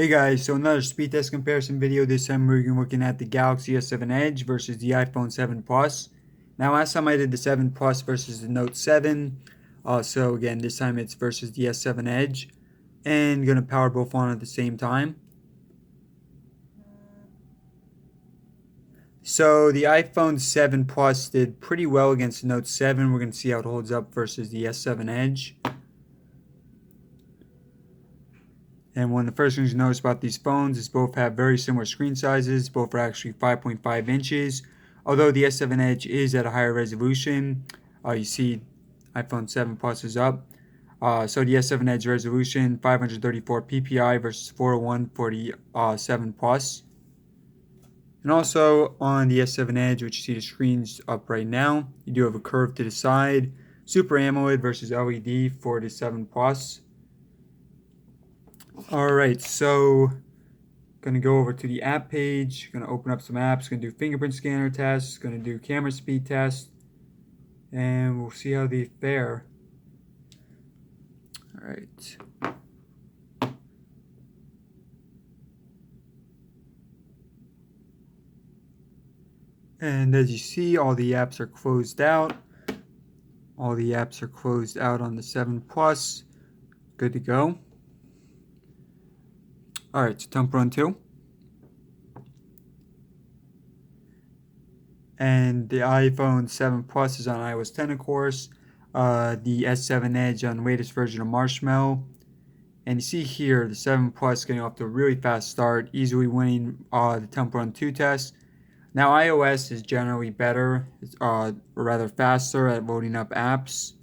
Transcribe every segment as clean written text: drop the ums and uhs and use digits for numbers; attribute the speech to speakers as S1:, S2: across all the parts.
S1: Hey guys, so another speed test comparison video. This time we're looking at the Galaxy S7 Edge versus the iPhone 7 Plus. Now last time I did the 7 Plus versus the Note 7. So again, this time it's versus the S7 Edge. And gonna power both on at the same time. So the iPhone 7 Plus did pretty well against the Note 7. We're gonna see how it holds up versus the S7 Edge. And one of the first things you notice about these phones is both have very similar screen sizes. Both are actually 5.5 inches. Although the S7 Edge is at a higher resolution, you see iPhone 7 Plus is up. So the S7 Edge resolution, 534 ppi versus 401 for the 7 Plus. And also on the S7 Edge, which you see the screen's up right now, you do have a curve to the side. Super AMOLED versus LED for the 7 Plus. Alright, so gonna go over to the app page, gonna open up some apps, gonna do fingerprint scanner tests, gonna do camera speed test, and we'll see how they fare. Alright. And as you see, all the apps are closed out. All the apps are closed out on the 7 Plus. Good to go. Alright, so Temple Run 2. And the iPhone 7 Plus is on iOS 10, of course. The S7 Edge on the latest version of Marshmallow. And you see here, the 7 Plus getting off to a really fast start, easily winning the Temple Run 2 test. Now, iOS is generally better, or rather faster at loading up apps.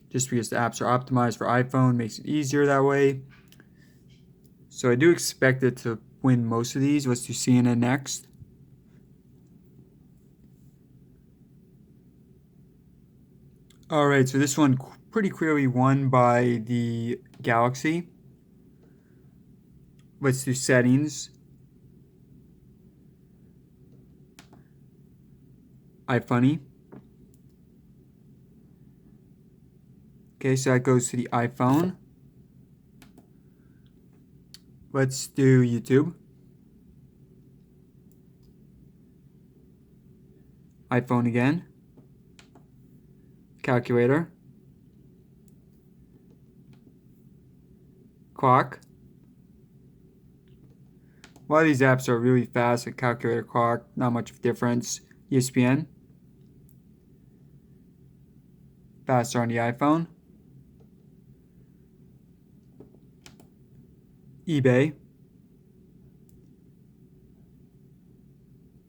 S1: Just because the apps are optimized for iPhone makes it easier that way. So I do expect it to win most of these. Let's do CNN next. Alright, so this one pretty clearly won by the Galaxy. Let's do settings. iFunny. Okay, so that goes to the iPhone. Let's do YouTube. iPhone again. Calculator. Clock. A lot of these apps are really fast, like Calculator, Clock, not much of a difference. ESPN. Faster on the iPhone. eBay.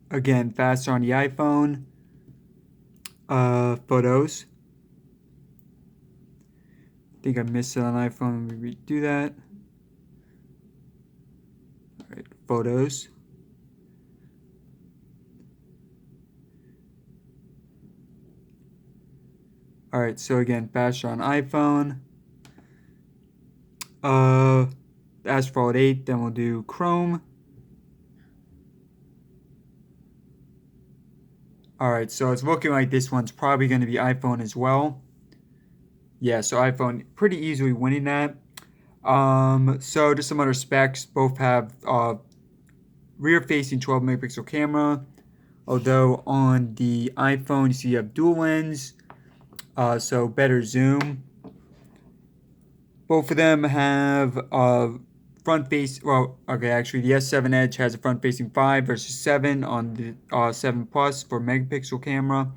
S1: Again, faster on the iPhone. Photos. I think I missed it on iPhone. Let me redo that. Alright, photos. Alright, so again, faster on iPhone. Asphalt 8, then we'll do Chrome. Alright, so it's looking like this one's probably going to be iPhone as well. Yeah, so iPhone pretty easily winning that. So just some other specs. Both have rear-facing 12 megapixel camera. Although on the iPhone, you see you have dual lens, so better zoom. Both of them have front face. Well, okay, actually, the S7 Edge has a front-facing 5 versus 7 on the 7 Plus for megapixel camera.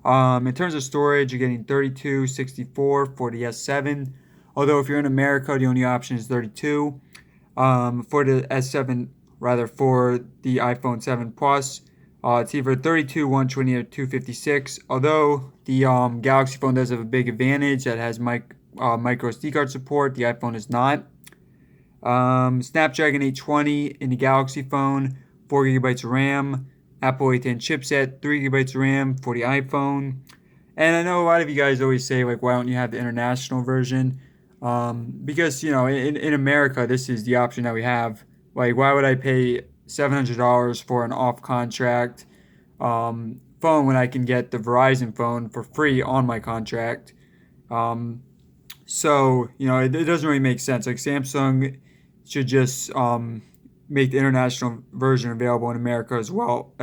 S1: In terms of storage, you're getting 32, 64 for the S7. Although if you're in America, the only option is 32. For the S7, rather for the iPhone 7 Plus, it's either 32, 120, or 256. Although the Galaxy phone does have a big advantage that has micro SD card support, the iPhone is not. Snapdragon 820 in the Galaxy phone, 4 GB of RAM. Apple A10 chipset, 3 GB of RAM for the iPhone. And I know a lot of you guys always say, like, why don't you have the international version? Because, you know, in America, this is the option that we have. Like, why would I pay $700 for an off-contract phone when I can get the Verizon phone for free on my contract? So, you know, it doesn't really make sense. Like, Samsung should just make the international version available in America as well.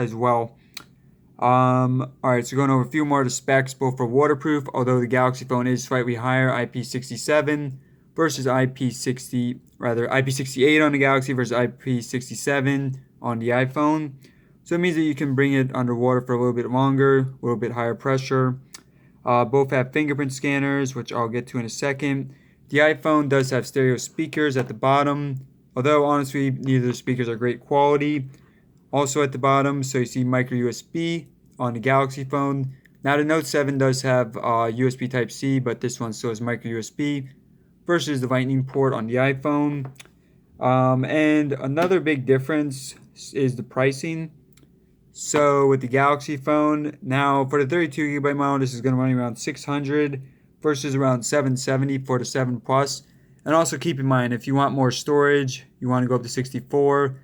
S1: All right, so going over a few more of the specs, both for waterproof, although the Galaxy phone is slightly higher, IP67 versus IP68 on the Galaxy versus IP67 on the iPhone. So it means that you can bring it underwater for a little bit longer, a little bit higher pressure. Both have fingerprint scanners, which I'll get to in a second. The iPhone does have stereo speakers at the bottom, although honestly, neither of the speakers are great quality. Also at the bottom, so you see micro USB on the Galaxy phone. Now the Note 7 does have USB Type-C, but this one still has micro USB versus the Lightning port on the iPhone. And another big difference is the pricing. So with the Galaxy phone, now for the 32 gigabyte model, this is going to run around $600 versus around $770 for the 7 Plus. And also keep in mind, if you want more storage, you want to go up to 64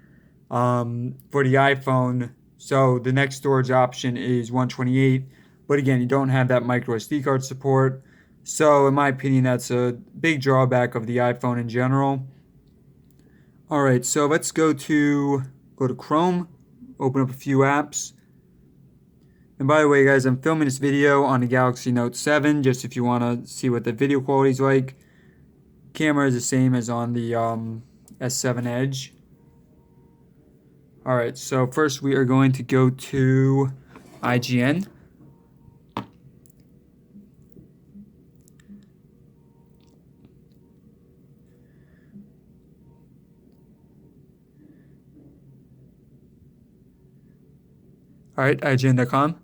S1: for the iPhone. So the next storage option is 128. But again, you don't have that micro SD card support. So in my opinion, that's a big drawback of the iPhone in general. All right, so let's go to Chrome, open up a few apps. And by the way, guys, I'm filming this video on the Galaxy Note 7, just if you want to see what the video quality is like. Camera is the same as on the S7 Edge. All right, so first we are going to go to IGN. All right, IGN.com.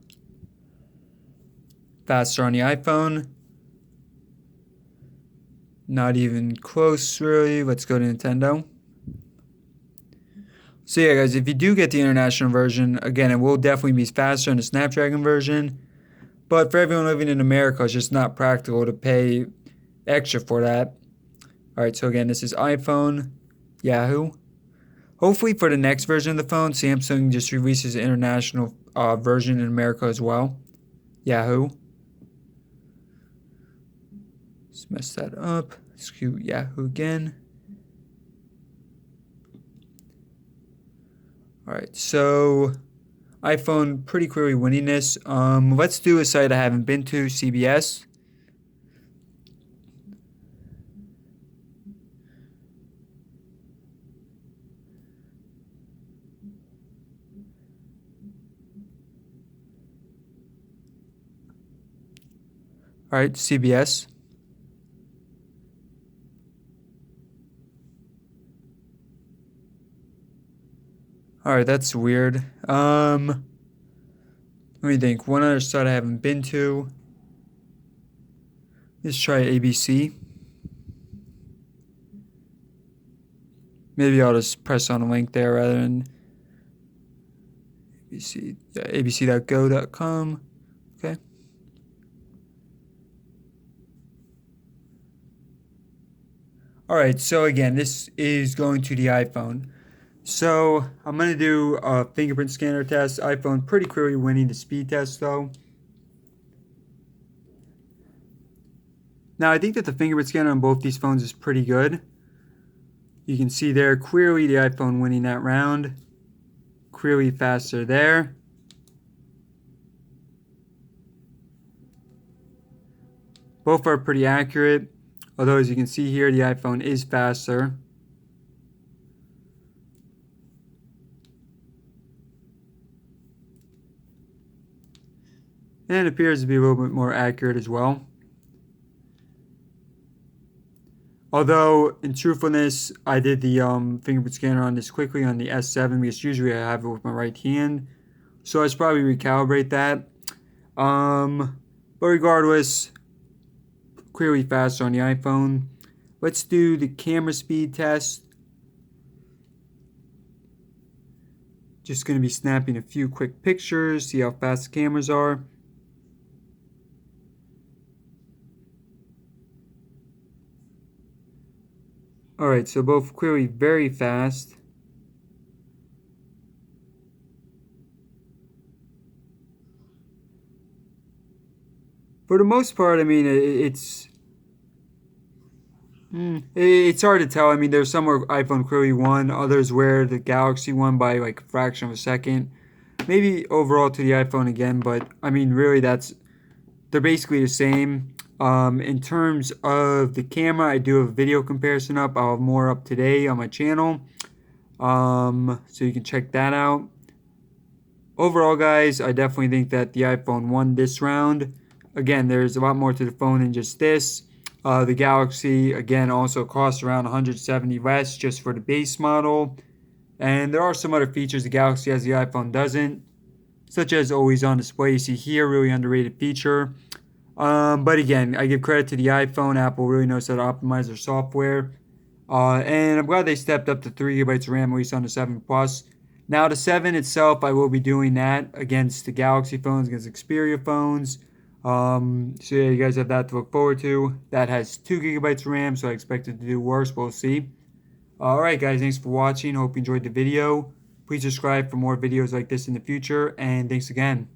S1: Faster on the iPhone. Not even close, really. Let's go to Nintendo. So yeah, guys, if you do get the international version, again, it will definitely be faster on the Snapdragon version. But for everyone living in America, it's just not practical to pay extra for that. All right, so again, this is iPhone, Yahoo. Hopefully for the next version of the phone, Samsung just releases an international version in America as well. Yahoo. Let's mess that up. Let's do Yahoo again. All right, so iPhone pretty clearly winning this. Let's do a site I haven't been to, CBS. All right, CBS. All right, that's weird. Let me think. One other site I haven't been to. Let's try ABC. Maybe I'll just press on a link there rather than ABC. Yeah, abc.go.com. Okay. All right, so again, this is going to the iPhone. So I'm going to do a fingerprint scanner test. iPhone pretty clearly winning the speed test though. Now I think that the fingerprint scanner on both these phones is pretty good. You can see there clearly the iPhone winning that round. Clearly faster there. Both are pretty accurate, although as you can see here the iPhone is faster. And it appears to be a little bit more accurate as well. Although, in truthfulness, I did the fingerprint scanner on this quickly on the S7 because usually I have it with my right hand. So I should probably recalibrate that. But regardless, clearly faster on the iPhone. Let's do the camera speed test. Just going to be snapping a few quick pictures, see how fast the cameras are. Alright, so both clearly very fast. For the most part, I mean, It's hard to tell. I mean, there's some where iPhone clearly won, others where the Galaxy won by like a fraction of a second. Maybe overall to the iPhone again, but I mean, really, they're basically the same. In terms of the camera, I do have a video comparison up. I'll have more up today on my channel, so you can check that out. Overall, guys, I definitely think that the iPhone won this round. Again, there's a lot more to the phone than just this. The Galaxy, again, also costs around $170 less just for the base model. And there are some other features the Galaxy has the iPhone doesn't, such as always on display. You see here, really underrated feature. But again, I give credit to the iPhone. Apple really knows how to optimize their software. And I'm glad they stepped up to 3 gigabytes of RAM, at least on the 7 Plus. Now, the 7 itself, I will be doing that against the Galaxy phones, against Xperia phones. So yeah, you guys have that to look forward to. That has 2 gigabytes of RAM, so I expect it to do worse. We'll see. Alright guys, thanks for watching. Hope you enjoyed the video. Please subscribe for more videos like this in the future, and thanks again.